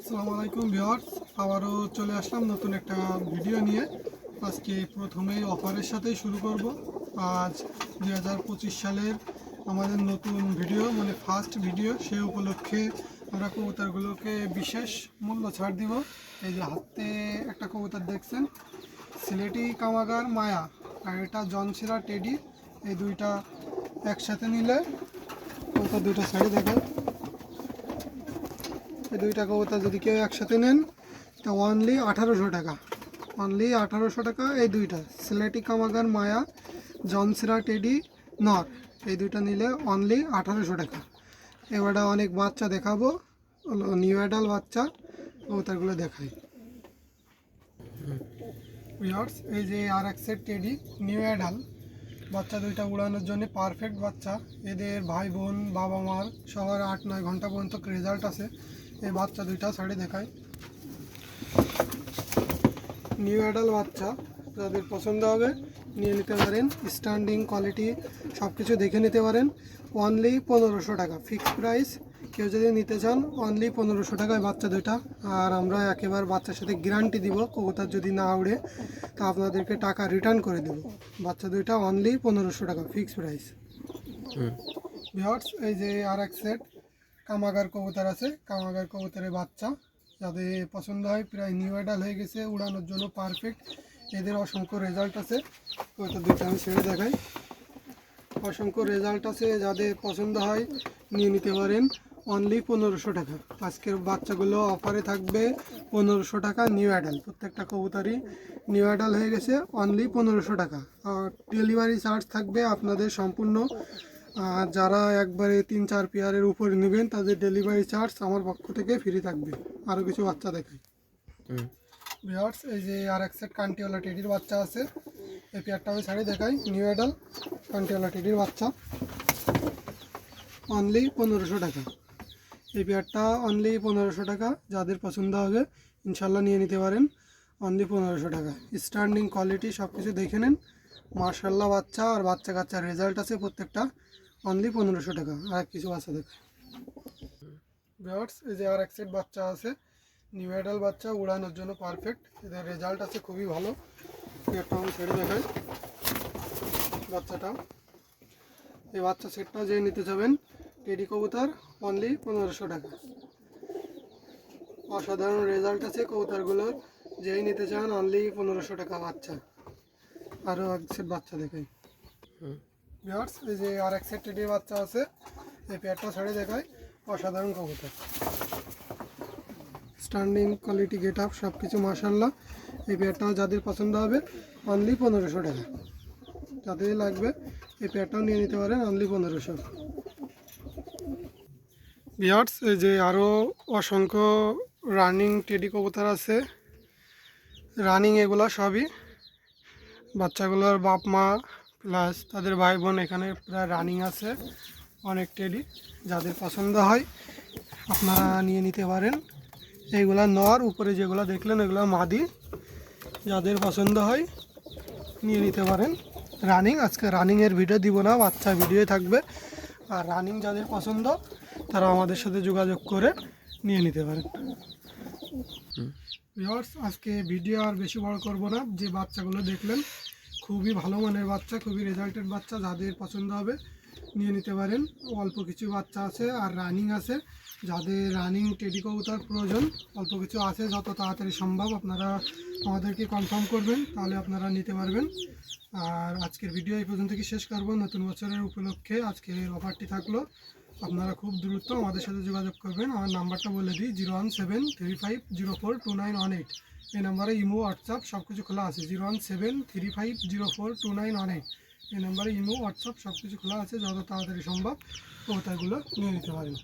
আসসালামু আলাইকুম ভিউয়ার্স, আবারও চলে আসলাম নতুন একটা ভিডিও নিয়ে। আজকে প্রথমেই অফারের সাথেই শুরু করব। আজ 2025 সালের আমাদের নতুন ভিডিও, মানে ফার্স্ট ভিডিও। সে উপলক্ষে আমরা কবুতরগুলোকে বিশেষ মূল্য ছাড় দিব। এই যে হাতে একটা কবুতর দেখছেন, সিলেটি কামাগার মায়া, আর এটা জনসিরা টেডি। এই দুইটা একসাথে নিলে কবুতর দুইটা ছাড়ি দেখায়। এই দুইটা কবুতর যদি কেউ একসাথে নেন তা অনলি 1800 টাকা, অনলি 1800 টাকা। এই দুইটা সিলেটি কামাগার মায়া জনসিরা টেডি নর, এই দুইটা নিলে অনলি 1800 টাকা। এবারে অনেক বাচ্চা দেখাবো, নিউ অ্যাডাল বাচ্চা কবুতরগুলো দেখাই। ভিউয়ার্স, এই যে আর এক সেট টেডি নিউ অ্যাডাল বাচ্চা, দুইটা উড়ানোর জন্য পারফেক্ট বাচ্চা। এদের ভাই বোন বাবা মার সবার 8-9 ঘন্টা পর্যন্ত রেজাল্ট আছে। এই বাচ্চা দুইটা ছাড়ে দেখায়। নিউ অ্যাডাল বাচ্চা যাদের পছন্দ হবে নিয়ে নিতে পারেন। স্ট্যান্ডিং কোয়ালিটি সব কিছু দেখে নিতে পারেন। অনলি 1500 টাকা ফিক্সড প্রাইস। কেউ যদি নিতে চান অনলি 1500 টাকায় বাচ্চা দুইটা। আর আমরা একেবারে বাচ্চার সাথে গ্যারান্টি দিব, কবুতর যদি না উড়ে তা আপনাদেরকে টাকা রিটার্ন করে দেব। বাচ্চা দুইটা অনলি 1500 টাকা ফিক্সড প্রাইস। ভিউয়ার্স, এই যে আর এক সেট কামাগার কবুতর আছে, কামাগার কবুতরের বাচ্চা যাদের পছন্দ হয়, প্রায় নিউ অ্যাডাল হয়ে গেছে, উড়ানোর জন্য পারফেক্ট। এদের অসংখ্য রেজাল্ট আছে। কবুতর দুটো আমি ছেড়ে দেখাই। অসংখ্য রেজাল্ট আছে, যাদের পছন্দ হয় নিয়ে নিতে পারেন অনলি 1500 টাকা। আজকের বাচ্চাগুলো অফারে থাকবে 1500 টাকা নিউ অ্যাডাল। প্রত্যেকটা কবুতরই নিউ অ্যাডাল হয়ে গেছে, অনলি 1500 টাকা। আর ডেলিভারি চার্জ থাকবে আপনাদের সম্পূর্ণ। আর যারা একবারে 3-4 পেয়ারের উপরে নেবেন তাদের ডেলিভারি চার্জ আমার পক্ষ থেকে ফ্রি থাকবে। আরও কিছু বাচ্চা দেখাই। ভিউয়ার্স, এই যে আর এক সেট কান্টিওয়ালা টেডির বাচ্চা আছে। এই পেয়ারটা আমি ছাড়ি দেখাই। নিউ অ্যাডাল কান্টিওয়ালা টেডির বাচ্চা অনলি 1500 টাকা। এই পেয়ারটা অনলি 1500 টাকা। যাদের পছন্দ হবে ইনশাল্লাহ নিয়ে নিতে পারেন অনলি 1500 টাকা। স্ট্যান্ডিং কোয়ালিটি সব কিছু দেখে নেন। মার্শাল্লাহ বাচ্চা আর বাচ্চা কাচ্চার রেজাল্ট আছে প্রত্যেকটা। অনলি 1500 টাকা। আর কিছু বাচ্চা দেখে। ভিউয়ার্স, এই যে আর এক সেট বাচ্চা আছে, নিউ অ্যাডাল বাচ্চা, উড়ানোর জন্য পারফেক্ট। এদের রেজাল্ট আছে খুবই ভালো। একটা আমি ছেড়ে দেখাই বাচ্চাটা। এই বাচ্চা সেটটা যে নিতে যাবেন টেডি কবুতর অনলি 1500 টাকা। অসাধারণ রেজাল্ট আছে কবুতরগুলোর, যেই নিতে চান অনলি 1500 টাকা বাচ্চা। আরও এক সেট বাচ্চা দেখাই। ভিউয়ার্স, এই যে আর এক সেট টেডির বাচ্চা আছে। এই পেয়ারটা ছেড়ে দেখায়। অসাধারণ কবুতর, স্ট্যান্ডিং কোয়ালিটি গেট আপ সব কিছু মাশাল্লাহ। এই পেয়ারটাও যাদের পছন্দ হবে অনলি 1500 টাকা। যাদের লাগবে এই পেয়ারটাও নিয়ে নিতে পারেন অনলি 1500। ভিউয়ার্স, এই যে আরও অসংখ্য রানিং টেডি কবুতর আছে। রানিং এগুলো সবই বাচ্চাগুলোর বাপ মা প্লাস তাদের ভাই বোন এখানে প্রায় রানিং আছে অনেক টেডি। যাদের পছন্দ হয় আপনারা নিয়ে নিতে পারেন। এইগুলা নর, উপরে যেগুলো দেখলেন এগুলো মাদি। যাদের পছন্দ হয় নিয়ে নিতে পারেন। রানিং আজকে রানিংয়ের ভিডিও দিব না, বাচ্চা ভিডিও থাকবে। আর রানিং যাদের পছন্দ তারা আমাদের সাথে যোগাযোগ করে নিয়ে নিতে পারেন। ভিউয়ার্স, আজকে ভিডিও আর বেশি বড় করব না। যে বাচ্চাগুলো দেখলেন খুবই ভালো মানের বাচ্চা, খুবই রেজাল্টেড বাচ্চা। যাদের পছন্দ হবে নিয়ে নিতে পারেন। অল্প কিছু বাচ্চা আছে আর রানিং আছে। যাদের রানিং টেডি কবুতর প্রয়োজন অল্প কিছু আছে, যত তাড়াতাড়ি সম্ভব আপনারা আমাদেরকে কনফার্ম করবেন, তাহলে আপনারা নিতে পারবেন। আর আজকের ভিডিও এই পর্যন্ত কি শেষ করব। নতুন বছরের উপলক্ষে আজকের অফারটি থাকলো। আপনারা খুব দ্রুত আমাদের সাথে যোগাযোগ করবেন। আমার নাম্বারটা বলে দিই 01735042918। এই নাম্বারে ইমো হোয়াটসঅ্যাপ সব কিছু খোলা আছে। 01735042918। এই নাম্বারে ইমো হোয়াটসঅ্যাপ সব কিছু খোলা আছে। যত তাড়াতাড়ি সম্ভব কবুতরগুলো নিয়ে নিতে পারেন।